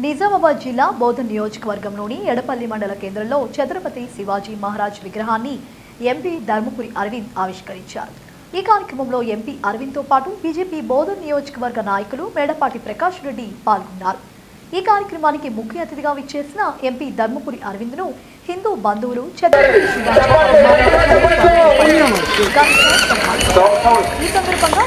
నిజామాబాద్ జిల్లా బోధన్ నియోజకవర్గంలోని ఎడపల్లి మండల కేంద్రంలో ఛత్రపతి శివాజీ మహారాజ్ విగ్రహాన్ని ఎంపీ ధర్మపురి అరవింద్ ఆవిష్కరించారు. ఈ కార్యక్రమంలో ఎంపీ అరవింద్ తో పాటు బీజేపీ బోధన్ నియోజకవర్గ నాయకులు మేడపాటి ప్రకాష్ రెడ్డి పాల్గొన్నారు. ఈ కార్యక్రమానికి ముఖ్య అతిథిగా విచ్చేసిన ఎంపీ ధర్మపురి అరవింద్ ను హిందూ బంధువులు ఛత్రపతి శివాజీ ఈ సందర్భంగా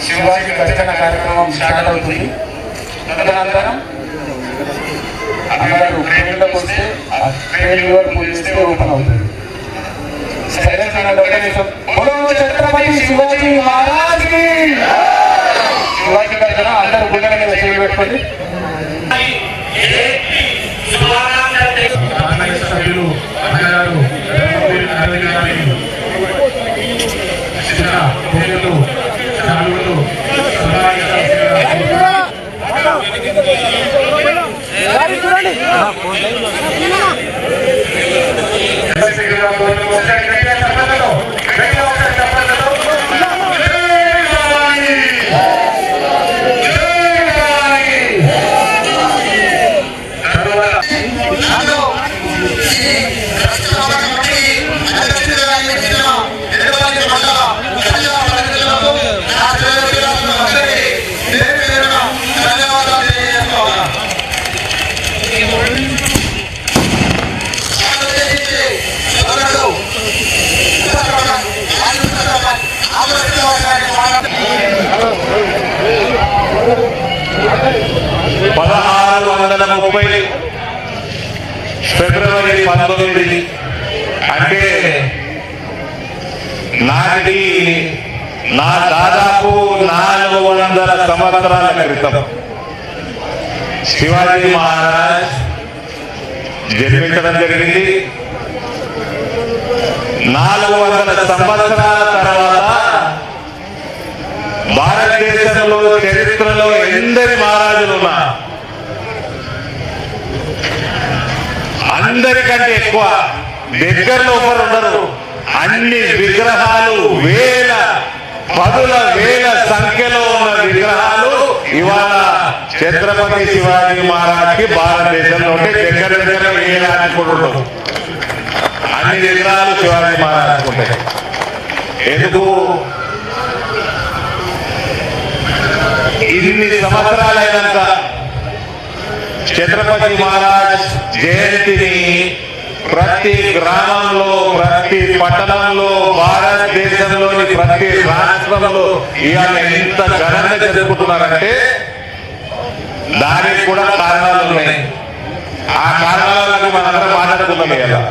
శివాజీ రచన కార్యక్రమం స్టార్ట్ అవుతుంది. తదనంతరం అమ్మగారు ట్రైన్లోకి వస్తే ఆ ట్రైన్ వరకు పూజిస్తే ఓపెన్ అవుతుంది. ఛత్రపతి శివాజీ మహారాజ్ కి శివాజీ రచన అందరూ గుండెల మీద చేయబెట్టుకోండి. సభ్యులు అన్నగారు ఫిబ్రవరి 19 అంటే నాటికి దాదాపు 400 సంవత్సరాల క్రితం శివాజీ మహారాజ్ జన్మించడం జరిగింది. 400 సంవత్సరాల తర్వాత భారతదేశంలో చరిత్రలో ఎందరి మహారాజులు ఉన్నా అందరికంటే ఎక్కువ దగ్గరలో ఒకరు ఉండరు. అన్ని విగ్రహాలు పదుల వేల సంఖ్యలో ఉన్న విగ్రహాలు ఇవాళ ఛత్రపతి శివాజీ మహారాజ్కి భారతదేశంలో దగ్గర వేలాది కూడా ఉండవు. అన్ని విగ్రహాలు శివాజీ మహారాజ్ ఉంటాయి. ఎందుకు ఇన్ని సంవత్సరాలైనాక ఛత్రపతి మహారాజ్ జయంతిని ప్రతి గ్రామంలో, ప్రతి పట్టణంలో, భారతదేశంలోని ప్రతి రాష్ట్రంలో ఇవాళ ఎంత ఘనంగా జరుపుకుంటున్నారంటే దానికి కూడా కారణాలు ఉన్నాయి. ఆ కారణాలను మనందరం మాట్లాడుకుందాం. ఇలా